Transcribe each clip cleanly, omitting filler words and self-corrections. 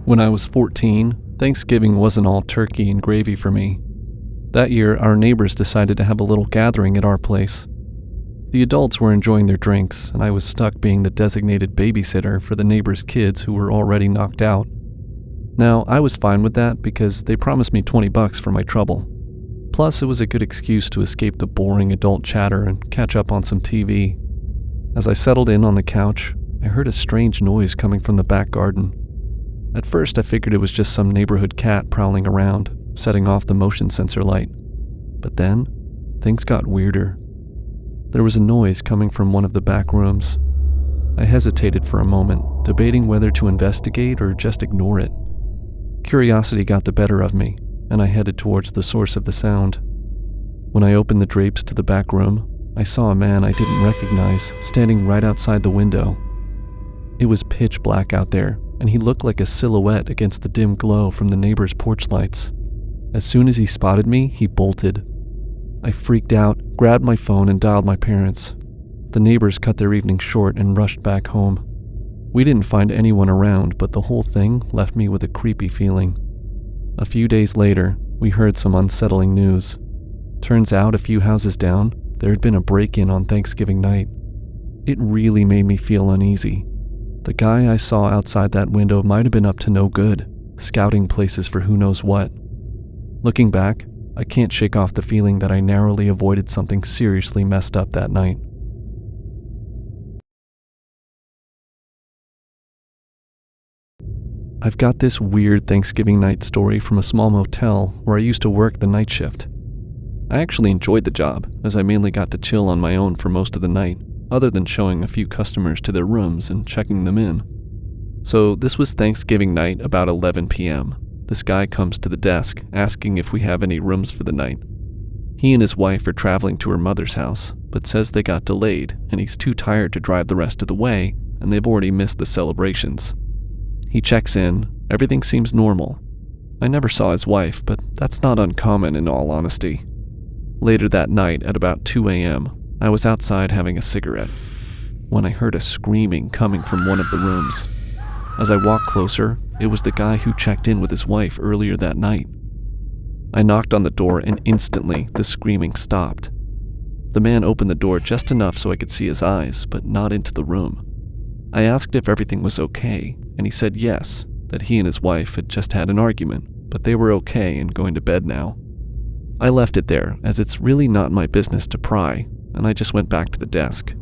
When I was 14, Thanksgiving wasn't all turkey and gravy for me. That year, our neighbors decided to have a little gathering at our place. The adults were enjoying their drinks, and I was stuck being the designated babysitter for the neighbors' kids who were already knocked out. Now, I was fine with that because they promised me $20 for my trouble. Plus, it was a good excuse to escape the boring adult chatter and catch up on some TV. As I settled in on the couch, I heard a strange noise coming from the back garden. At first, I figured it was just some neighborhood cat prowling around, setting off the motion sensor light. But then, things got weirder. There was a noise coming from one of the back rooms. I hesitated for a moment, debating whether to investigate or just ignore it. Curiosity got the better of me, and I headed towards the source of the sound. When I opened the drapes to the back room, I saw a man I didn't recognize standing right outside the window. It was pitch black out there, and he looked like a silhouette against the dim glow from the neighbor's porch lights. As soon as he spotted me, he bolted. I freaked out, grabbed my phone, and dialed my parents. The neighbors cut their evening short and rushed back home. We didn't find anyone around, but the whole thing left me with a creepy feeling. A few days later, we heard some unsettling news. Turns out a few houses down, there had been a break-in on Thanksgiving night. It really made me feel uneasy. The guy I saw outside that window might have been up to no good, scouting places for who knows what. Looking back, I can't shake off the feeling that I narrowly avoided something seriously messed up that night. I've got this weird Thanksgiving night story from a small motel where I used to work the night shift. I actually enjoyed the job, as I mainly got to chill on my own for most of the night, other than showing a few customers to their rooms and checking them in. So this was Thanksgiving night about 11 p.m. This guy comes to the desk asking if we have any rooms for the night. He and his wife are traveling to her mother's house, but says they got delayed and he's too tired to drive the rest of the way and they've already missed the celebrations. He checks in, everything seems normal. I never saw his wife, but that's not uncommon in all honesty. Later that night at about 2 a.m., I was outside having a cigarette when I heard a screaming coming from one of the rooms. As I walked closer, it was the guy who checked in with his wife earlier that night. I knocked on the door and instantly the screaming stopped. The man opened the door just enough so I could see his eyes, but not into the room. I asked if everything was okay, and he said yes, that he and his wife had just had an argument, but they were okay and going to bed now. I left it there, as it's really not my business to pry, and I just went back to the desk.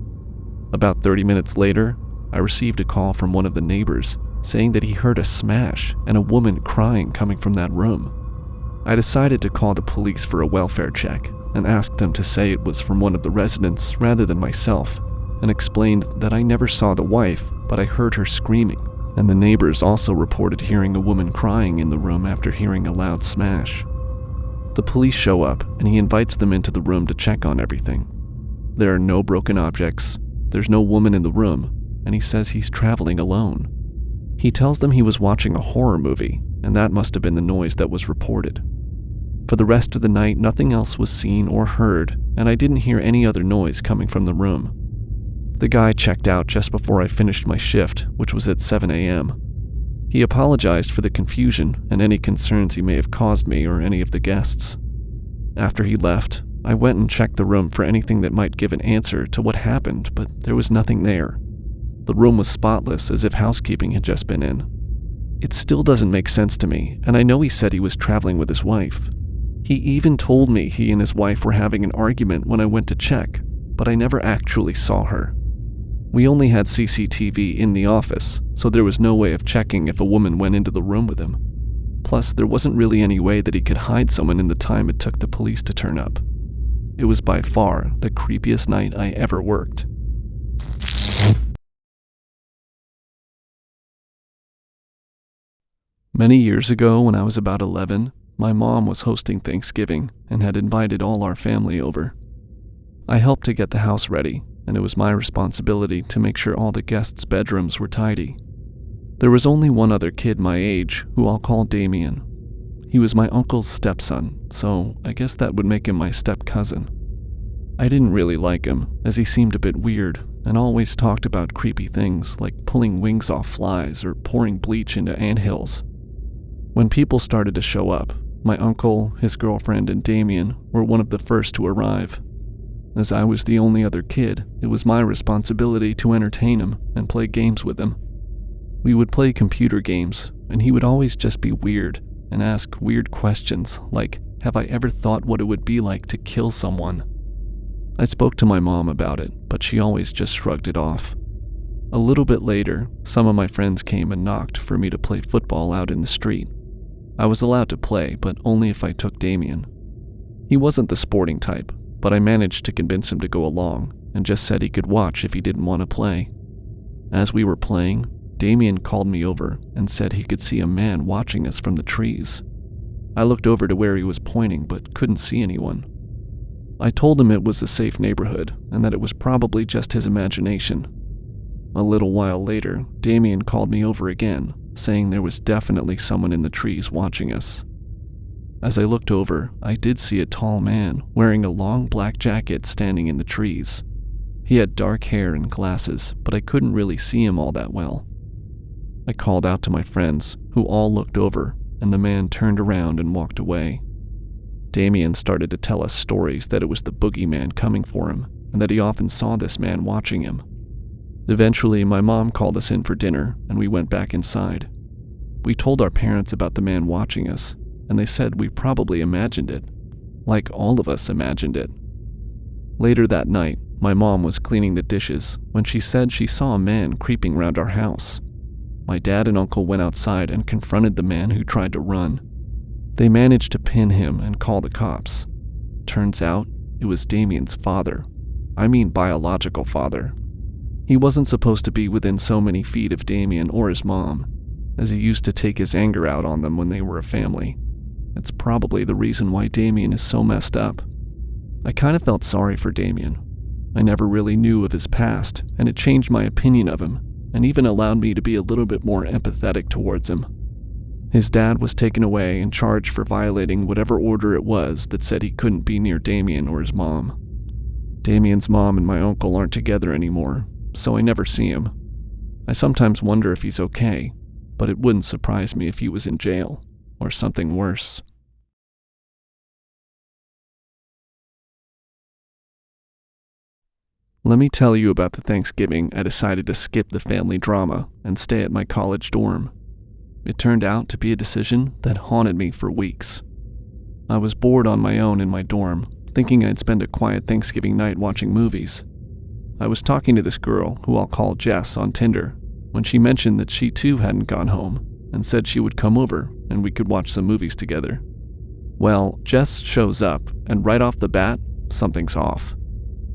About 30 minutes later, I received a call from one of the neighbors saying that he heard a smash and a woman crying coming from that room. I decided to call the police for a welfare check and asked them to say it was from one of the residents rather than myself, and explained that I never saw the wife, but I heard her screaming, and the neighbors also reported hearing a woman crying in the room after hearing a loud smash. The police show up and he invites them into the room to check on everything. There are no broken objects, there's no woman in the room, and he says he's traveling alone. He tells them he was watching a horror movie, and that must have been the noise that was reported. For the rest of the night, nothing else was seen or heard, and I didn't hear any other noise coming from the room. The guy checked out just before I finished my shift, which was at 7 a.m. He apologized for the confusion and any concerns he may have caused me or any of the guests. After he left, I went and checked the room for anything that might give an answer to what happened, but there was nothing there. The room was spotless, as if housekeeping had just been in. It still doesn't make sense to me, and I know he said he was traveling with his wife. He even told me he and his wife were having an argument when I went to check, but I never actually saw her. We only had CCTV in the office, so there was no way of checking if a woman went into the room with him. Plus, there wasn't really any way that he could hide someone in the time it took the police to turn up. It was by far the creepiest night I ever worked. Many years ago, when I was about 11, my mom was hosting Thanksgiving and had invited all our family over. I helped to get the house ready, and it was my responsibility to make sure all the guests' bedrooms were tidy. There was only one other kid my age, who I'll call Damien. He was my uncle's stepson, so I guess that would make him my step-cousin. I didn't really like him, as he seemed a bit weird, and always talked about creepy things like pulling wings off flies or pouring bleach into anthills. When people started to show up, my uncle, his girlfriend, and Damien were one of the first to arrive. As I was the only other kid, it was my responsibility to entertain him and play games with him. We would play computer games, and he would always just be weird and ask weird questions like, have I ever thought what it would be like to kill someone? I spoke to my mom about it, but she always just shrugged it off. A little bit later, some of my friends came and knocked for me to play football out in the street. I was allowed to play, but only if I took Damien. He wasn't the sporting type, but I managed to convince him to go along and just said he could watch if he didn't want to play. As we were playing, Damien called me over and said he could see a man watching us from the trees. I looked over to where he was pointing but couldn't see anyone. I told him it was a safe neighborhood and that it was probably just his imagination. A little while later, Damien called me over again, saying there was definitely someone in the trees watching us. As I looked over, I did see a tall man wearing a long black jacket standing in the trees. He had dark hair and glasses, but I couldn't really see him all that well. I called out to my friends, who all looked over, and the man turned around and walked away. Damien started to tell us stories that it was the boogeyman coming for him, and that he often saw this man watching him. Eventually, my mom called us in for dinner, and we went back inside. We told our parents about the man watching us, and they said we probably imagined it, like all of us imagined it. Later that night, my mom was cleaning the dishes when she said she saw a man creeping around our house. My dad and uncle went outside and confronted the man who tried to run. They managed to pin him and call the cops. Turns out, it was Damien's father. I mean biological father. He wasn't supposed to be within so many feet of Damien or his mom, as he used to take his anger out on them when they were a family. It's probably the reason why Damien is so messed up. I kind of felt sorry for Damien. I never really knew of his past, and it changed my opinion of him, and even allowed me to be a little bit more empathetic towards him. His dad was taken away and charged for violating whatever order it was that said he couldn't be near Damien or his mom. Damien's mom and my uncle aren't together anymore, so I never see him. I sometimes wonder if he's okay, but it wouldn't surprise me if he was in jail, or something worse. Let me tell you about the Thanksgiving I decided to skip the family drama and stay at my college dorm. It turned out to be a decision that haunted me for weeks. I was bored on my own in my dorm, thinking I'd spend a quiet Thanksgiving night watching movies. I was talking to this girl, who I'll call Jess, on Tinder, when she mentioned that she too hadn't gone home, and said she would come over and we could watch some movies together. Well, Jess shows up, and right off the bat, something's off.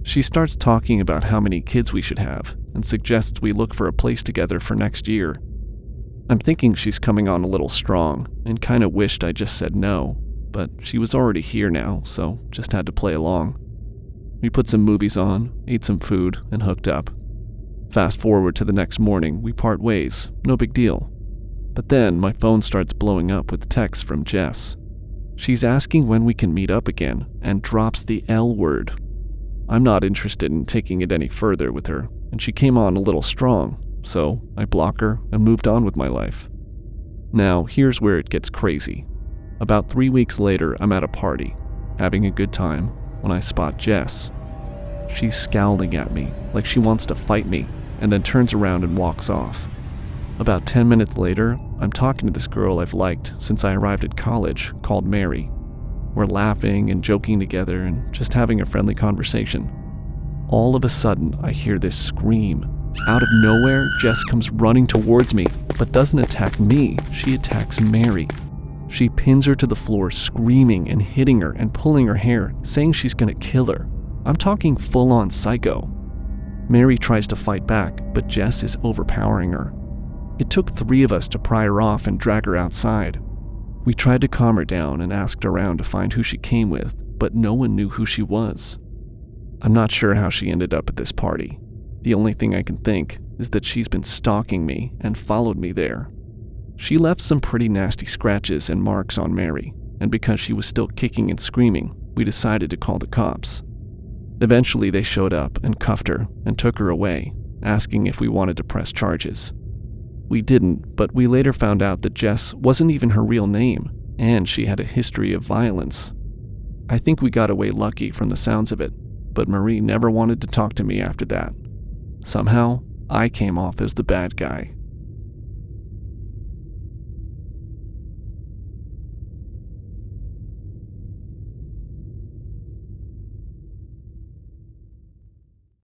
She starts talking about how many kids we should have, and suggests we look for a place together for next year. I'm thinking she's coming on a little strong, and kinda wished I just said no, but she was already here now, so just had to play along. We put some movies on, ate some food, and hooked up. Fast forward to the next morning, we part ways, no big deal. But then my phone starts blowing up with texts from Jess. She's asking when we can meet up again, and drops the L word. I'm not interested in taking it any further with her, and she came on a little strong, so I block her and moved on with my life. Now, here's where it gets crazy. About 3 weeks later, I'm at a party, having a good time, when I spot Jess. She's scowling at me, like she wants to fight me, and then turns around and walks off. About 10 minutes later, I'm talking to this girl I've liked since I arrived at college, called Mary. We're laughing and joking together and just having a friendly conversation. All of a sudden, I hear this scream. Out of nowhere, Jess comes running towards me, but doesn't attack me, she attacks Mary. She pins her to the floor, screaming and hitting her and pulling her hair, saying she's gonna kill her. I'm talking full-on psycho. Mary tries to fight back, but Jess is overpowering her. It took 3 of us to pry her off and drag her outside. We tried to calm her down and asked around to find who she came with, but no one knew who she was. I'm not sure how she ended up at this party. The only thing I can think is that she's been stalking me and followed me there. She left some pretty nasty scratches and marks on Mary, and because she was still kicking and screaming, we decided to call the cops. Eventually they showed up and cuffed her and took her away, asking if we wanted to press charges. We didn't, but we later found out that Jess wasn't even her real name, and she had a history of violence. I think we got away lucky from the sounds of it, but Marie never wanted to talk to me after that. Somehow, I came off as the bad guy.